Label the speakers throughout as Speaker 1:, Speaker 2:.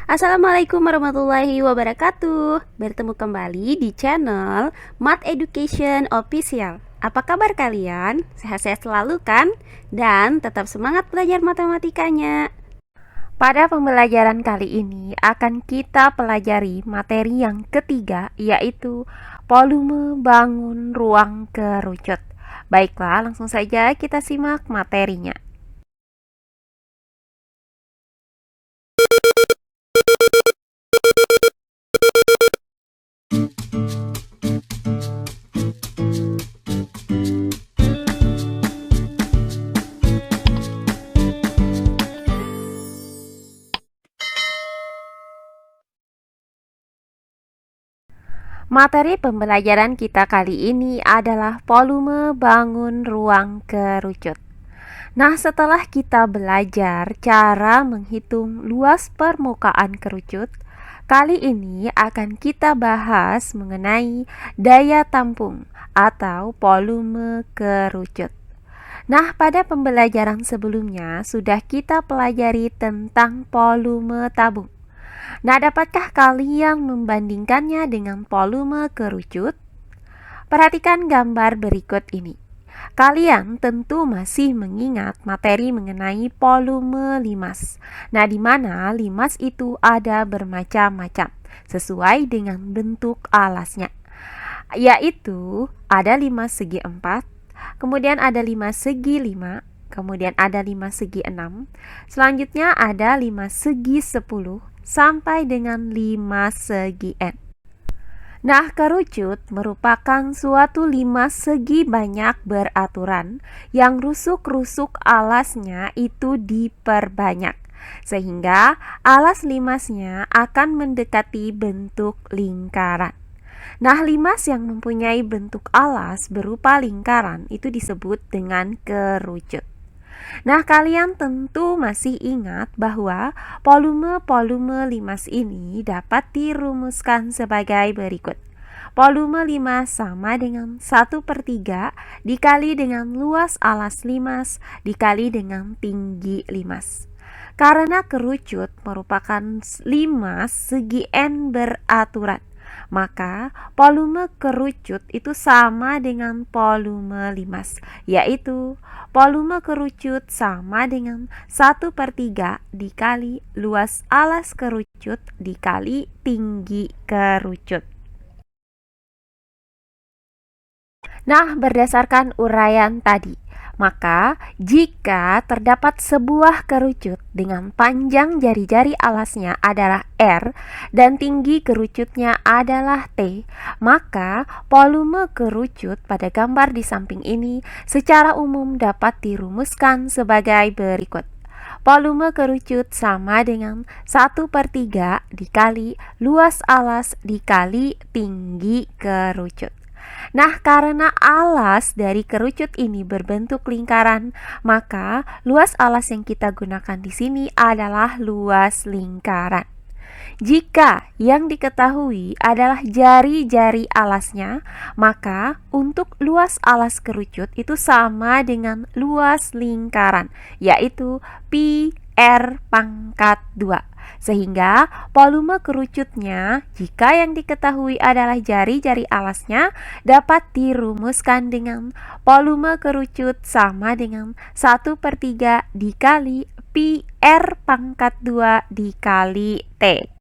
Speaker 1: Assalamualaikum warahmatullahi wabarakatuh. Bertemu kembali di channel Math Education Official. Apa kabar kalian? Sehat-sehat selalu kan? Dan tetap semangat belajar matematikanya. Pada pembelajaran kali ini akan kita pelajari materi yang ketiga, yaitu volume bangun ruang kerucut. Baiklah, langsung saja kita simak materinya. Materi pembelajaran kita kali ini adalah volume bangun ruang kerucut. Nah, setelah kita belajar cara menghitung luas permukaan kerucut, kali ini akan kita bahas mengenai daya tampung atau volume kerucut. Nah, pada pembelajaran sebelumnya sudah kita pelajari tentang volume tabung. Nah, dapatkah kalian membandingkannya dengan volume kerucut? Perhatikan gambar berikut ini. Kalian tentu masih mengingat materi mengenai volume limas. Nah, di mana limas itu ada bermacam-macam sesuai dengan bentuk alasnya. Yaitu ada limas segi 4, kemudian ada limas segi 5, kemudian ada limas segi 6, selanjutnya ada limas segi 10, sampai dengan 5 segi N. Nah, kerucut merupakan suatu limas segi banyak beraturan yang rusuk-rusuk alasnya itu diperbanyak, sehingga alas limasnya akan mendekati bentuk lingkaran. Nah, limas yang mempunyai bentuk alas berupa lingkaran itu disebut dengan kerucut. Nah, kalian tentu masih ingat bahwa volume limas ini dapat dirumuskan sebagai berikut. Volume limas sama dengan 1/3 dikali dengan luas alas limas dikali dengan tinggi limas. Karena kerucut merupakan limas segi N beraturan, maka volume kerucut itu sama dengan volume limas, yaitu volume kerucut sama dengan 1/3 dikali luas alas kerucut dikali tinggi kerucut. Nah, berdasarkan uraian tadi, maka jika terdapat sebuah kerucut dengan panjang jari-jari alasnya adalah R dan tinggi kerucutnya adalah T, maka volume kerucut pada gambar di samping ini secara umum dapat dirumuskan sebagai berikut. Volume kerucut sama dengan 1/3 dikali luas alas dikali tinggi kerucut. Nah, karena alas dari kerucut ini berbentuk lingkaran, maka luas alas yang kita gunakan di sini adalah luas lingkaran. Jika yang diketahui adalah jari-jari alasnya, maka untuk luas alas kerucut itu sama dengan luas lingkaran, yaitu pi R pangkat 2. Sehingga volume kerucutnya, jika yang diketahui adalah jari-jari alasnya, dapat dirumuskan dengan volume kerucut sama dengan 1/3 dikali pi R pangkat 2 dikali T.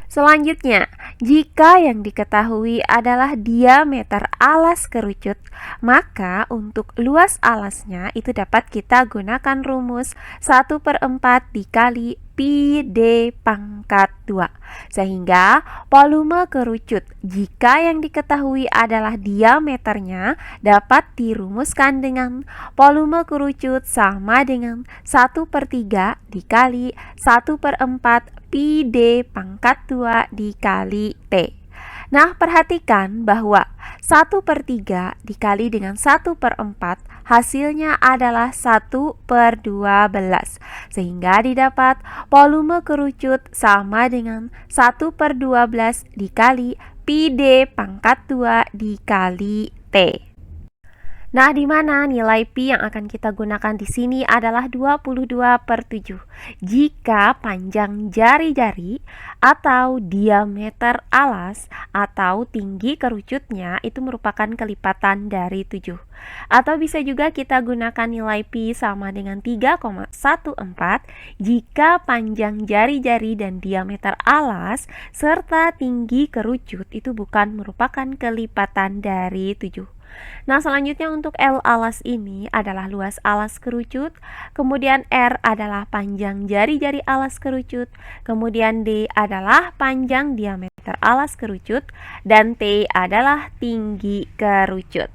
Speaker 1: Selanjutnya, jika yang diketahui adalah diameter alas kerucut, maka untuk luas alasnya itu dapat kita gunakan rumus 1/4 dikali pi D pangkat 2. Sehingga volume kerucut, jika yang diketahui adalah diameternya, dapat dirumuskan dengan volume kerucut sama dengan 1/3 dikali 1/4 pi D pangkat 2 dikali T. Nah, perhatikan bahwa 1/3 dikali dengan 1/4 hasilnya adalah 1/12, sehingga didapat volume kerucut sama dengan 1/12 dikali pi D pangkat 2 dikali T. Nah, di mana nilai pi yang akan kita gunakan di sini adalah 22/7. Jika panjang jari-jari atau diameter alas atau tinggi kerucutnya itu merupakan kelipatan dari 7. Atau bisa juga kita gunakan nilai pi sama dengan 3,14 jika panjang jari-jari dan diameter alas serta tinggi kerucut itu bukan merupakan kelipatan dari 7. Nah, selanjutnya untuk L alas ini adalah luas alas kerucut, kemudian R adalah panjang jari-jari alas kerucut, kemudian D adalah panjang diameter alas kerucut, dan T adalah tinggi kerucut.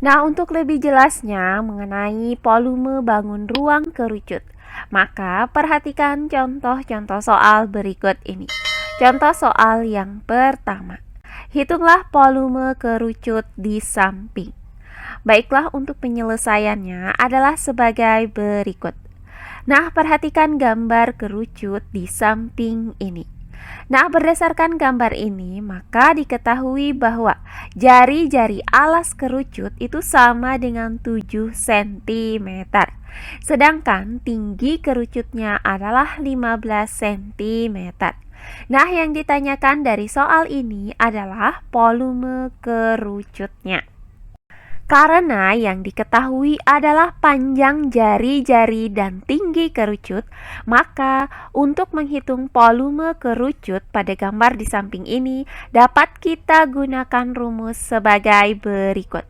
Speaker 1: Nah, untuk lebih jelasnya mengenai volume bangun ruang kerucut, maka perhatikan contoh-contoh soal berikut ini. Contoh soal yang pertama. Hitunglah volume kerucut di samping. Baiklah, untuk penyelesaiannya adalah sebagai berikut. Nah, perhatikan gambar kerucut di samping ini. Nah, berdasarkan gambar ini, maka diketahui bahwa jari-jari alas kerucut itu sama dengan 7 cm. Sedangkan tinggi kerucutnya adalah 15 cm. Nah, yang ditanyakan dari soal ini adalah volume kerucutnya. Karena yang diketahui adalah panjang jari-jari dan tinggi kerucut, maka untuk menghitung volume kerucut pada gambar di samping ini dapat kita gunakan rumus sebagai berikut.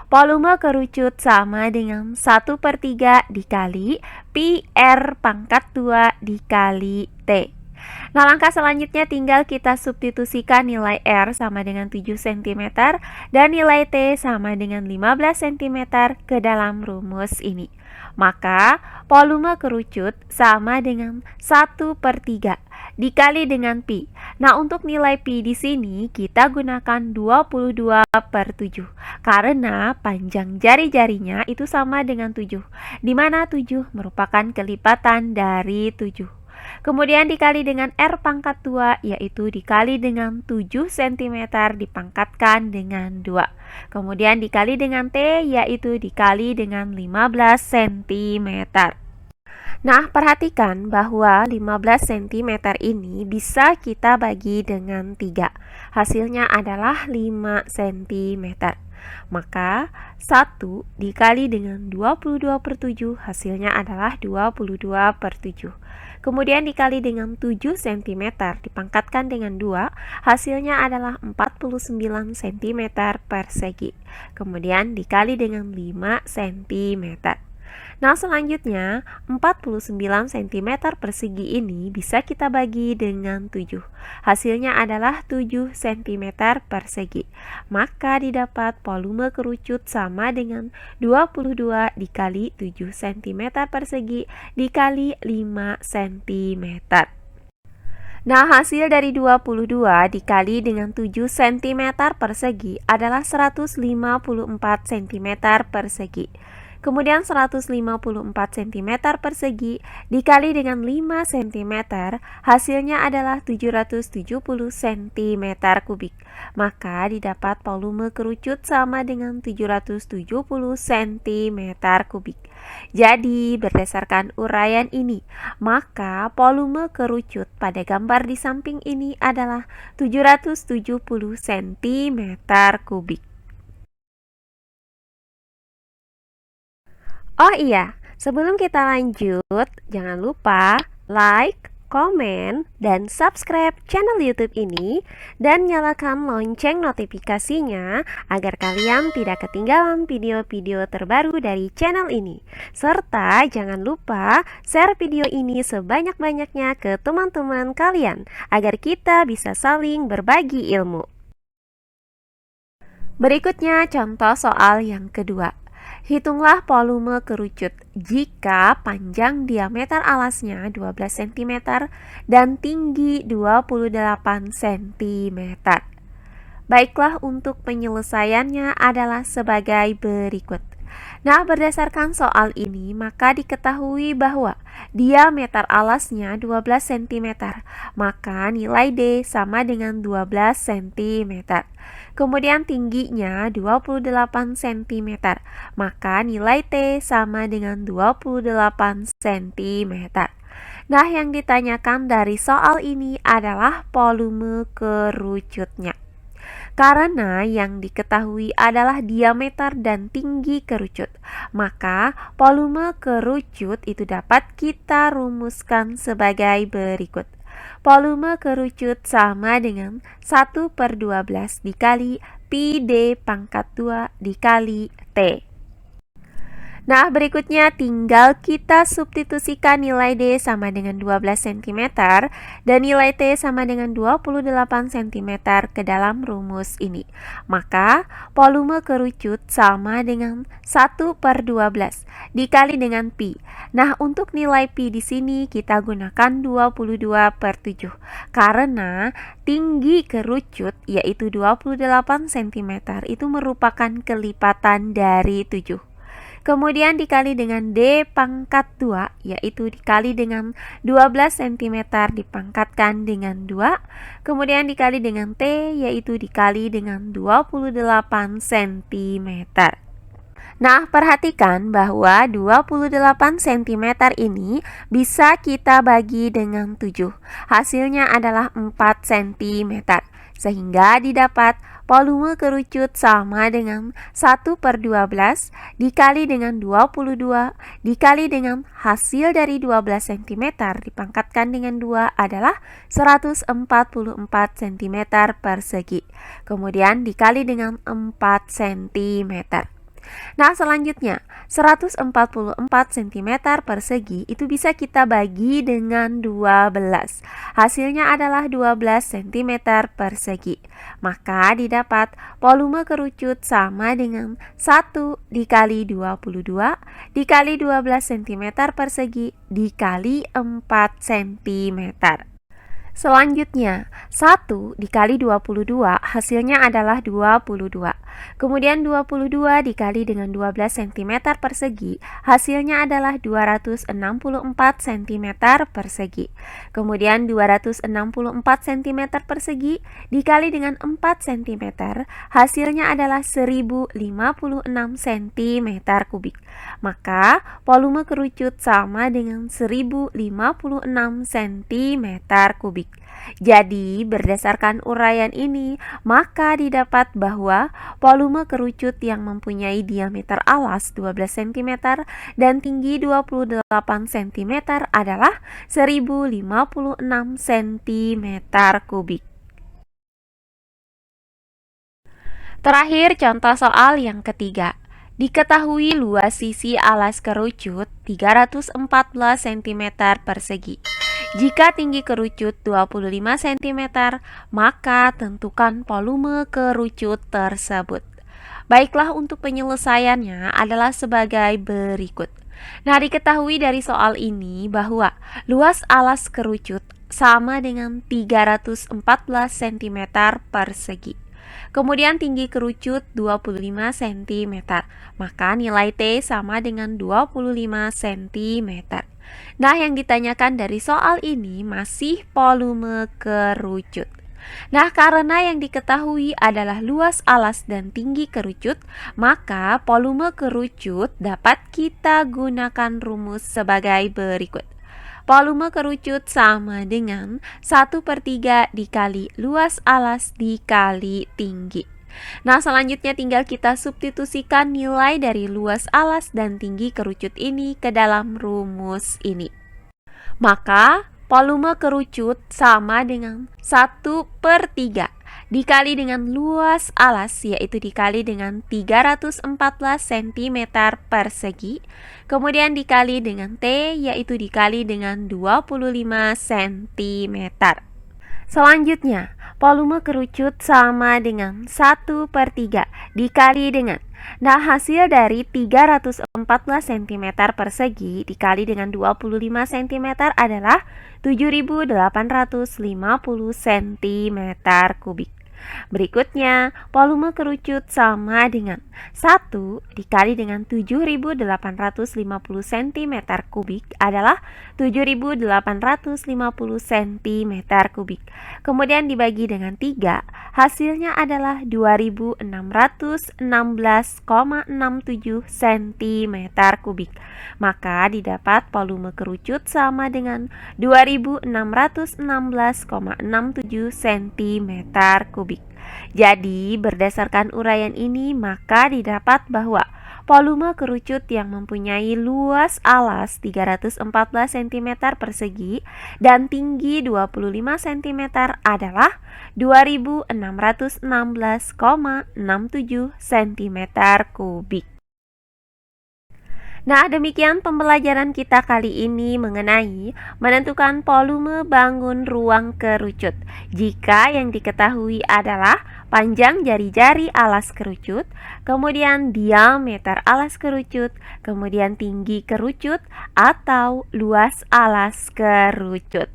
Speaker 1: Volume kerucut sama dengan 1/3 dikali pi R pangkat 2 dikali T. Nah, langkah selanjutnya tinggal kita substitusikan nilai R sama dengan 7 cm dan nilai T sama dengan 15 cm ke dalam rumus ini. Maka volume kerucut sama dengan 1/3 dikali dengan pi. Nah, untuk nilai pi di sini kita gunakan 22/7 karena panjang jari-jarinya itu sama dengan 7, di mana 7 merupakan kelipatan dari 7. Kemudian dikali dengan R pangkat 2, yaitu dikali dengan 7 cm dipangkatkan dengan 2. Kemudian dikali dengan T, yaitu dikali dengan 15 cm. Nah, perhatikan bahwa 15 cm ini bisa kita bagi dengan 3. Hasilnya adalah 5 cm. Maka 1 dikali dengan 22/7 hasilnya adalah 22/7. Kemudian dikali dengan 7 cm dipangkatkan dengan 2, hasilnya adalah 49 cm persegi. Kemudian dikali dengan 5 cm. Nah, selanjutnya 49 cm persegi ini bisa kita bagi dengan 7. Hasilnya adalah 7 cm persegi. Maka didapat volume kerucut sama dengan 22 dikali 7 cm persegi dikali 5 cm. Nah, hasil dari 22 dikali dengan 7 cm persegi adalah 154 cm persegi. Kemudian 154 cm persegi dikali dengan 5 cm, hasilnya adalah 770 cm kubik. Maka didapat volume kerucut sama dengan 770 cm kubik. Jadi, berdasarkan uraian ini, maka volume kerucut pada gambar di samping ini adalah 770 cm kubik. Oh iya, sebelum kita lanjut, jangan lupa like, komen, dan subscribe channel YouTube ini dan nyalakan lonceng notifikasinya agar kalian tidak ketinggalan video-video terbaru dari channel ini. Serta jangan lupa share video ini sebanyak-banyaknya ke teman-teman kalian agar kita bisa saling berbagi ilmu. Berikutnya contoh soal yang kedua. Hitunglah volume kerucut jika panjang diameter alasnya 12 cm dan tinggi 28 cm. Baiklah, untuk penyelesaiannya adalah sebagai berikut. Nah, berdasarkan soal ini, maka diketahui bahwa diameter alasnya 12 cm, maka nilai D sama dengan 12 cm. Kemudian tingginya 28 cm, maka nilai T sama dengan 28 cm. Nah, yang ditanyakan dari soal ini adalah volume kerucutnya. Karena yang diketahui adalah diameter dan tinggi kerucut, maka volume kerucut itu dapat kita rumuskan sebagai berikut. Volume kerucut sama dengan 1/12 dikali pi D pangkat 2 dikali T. Nah, berikutnya tinggal kita substitusikan nilai D sama dengan 12 cm dan nilai T sama dengan 28 cm ke dalam rumus ini. Maka, volume kerucut sama dengan 1/12 dikali dengan pi. Nah, untuk nilai pi di sini kita gunakan 22/7 karena tinggi kerucut yaitu 28 cm itu merupakan kelipatan dari 7. Kemudian dikali dengan D pangkat 2, yaitu dikali dengan 12 cm dipangkatkan dengan 2. Kemudian dikali dengan T, yaitu dikali dengan 28 cm. Nah, perhatikan bahwa 28 cm ini bisa kita bagi dengan 7. Hasilnya adalah 4 cm. Sehingga didapat volume kerucut sama dengan 1/12 dikali dengan 22 dikali dengan hasil dari 12 cm dipangkatkan dengan 2 adalah 144 cm persegi. Kemudian dikali dengan 4 cm. Nah, selanjutnya 144 cm persegi itu bisa kita bagi dengan 12. Hasilnya adalah 12 cm persegi. Maka didapat volume kerucut sama dengan 1 dikali 22 dikali 12 cm persegi dikali 4 cm. Selanjutnya, 1 dikali 22 hasilnya adalah 22. Kemudian 22 dikali dengan 12 cm persegi hasilnya adalah 264 cm persegi. Kemudian 264 cm persegi dikali dengan 4 cm hasilnya adalah 1056 cm kubik. Maka volume kerucut sama dengan 1056 cm kubik. Jadi, berdasarkan uraian ini, maka didapat bahwa volume kerucut yang mempunyai diameter alas 12 cm dan tinggi 28 cm adalah 1056 cm kubik. Terakhir, contoh soal yang ketiga. Diketahui luas sisi alas kerucut 314 cm persegi. Jika tinggi kerucut 25 cm, maka tentukan volume kerucut tersebut. Baiklah, untuk penyelesaiannya adalah sebagai berikut. Nah, diketahui dari soal ini bahwa luas alas kerucut sama dengan 314 cm persegi. Kemudian tinggi kerucut 25 cm, maka nilai T sama dengan 25 cm. Nah, yang ditanyakan dari soal ini masih volume kerucut. Nah, karena yang diketahui adalah luas alas dan tinggi kerucut, maka volume kerucut dapat kita gunakan rumus sebagai berikut. Volume kerucut sama dengan 1/3 dikali luas alas dikali tinggi. Nah, selanjutnya tinggal kita substitusikan nilai dari luas alas dan tinggi kerucut ini ke dalam rumus ini. Maka, volume kerucut sama dengan 1/3 dikali dengan luas alas, yaitu dikali dengan 314 cm persegi, kemudian dikali dengan T, yaitu dikali dengan 25 cm. Selanjutnya, volume kerucut sama dengan 1/3 dikali dengan, nah, hasil dari 314 cm persegi dikali dengan 25 cm adalah 7.850 cm kubik. Berikutnya, volume kerucut sama dengan 1 dikali dengan 7.850 cm kubik adalah 7.850 cm kubik. Kemudian dibagi dengan 3, hasilnya adalah 2.616,67 cm kubik. Maka didapat volume kerucut sama dengan 2.616,67 cm kubik. Jadi, berdasarkan uraian ini, maka didapat bahwa volume kerucut yang mempunyai luas alas 314 cm persegi dan tinggi 25 cm adalah 2.616,67 cm kubik. Nah, demikian pembelajaran kita kali ini mengenai menentukan volume bangun ruang kerucut. Jika yang diketahui adalah panjang jari-jari alas kerucut, kemudian diameter alas kerucut, kemudian tinggi kerucut atau luas alas kerucut.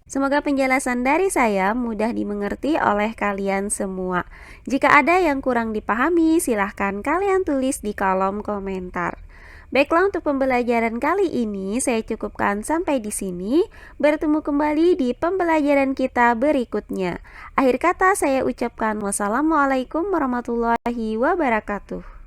Speaker 1: Semoga penjelasan dari saya mudah dimengerti oleh kalian semua. Jika ada yang kurang dipahami, silahkan kalian tulis di kolom komentar. Baiklah, untuk pembelajaran kali ini saya cukupkan sampai di sini. Bertemu kembali di pembelajaran kita berikutnya. Akhir kata saya ucapkan wassalamualaikum warahmatullahi wabarakatuh.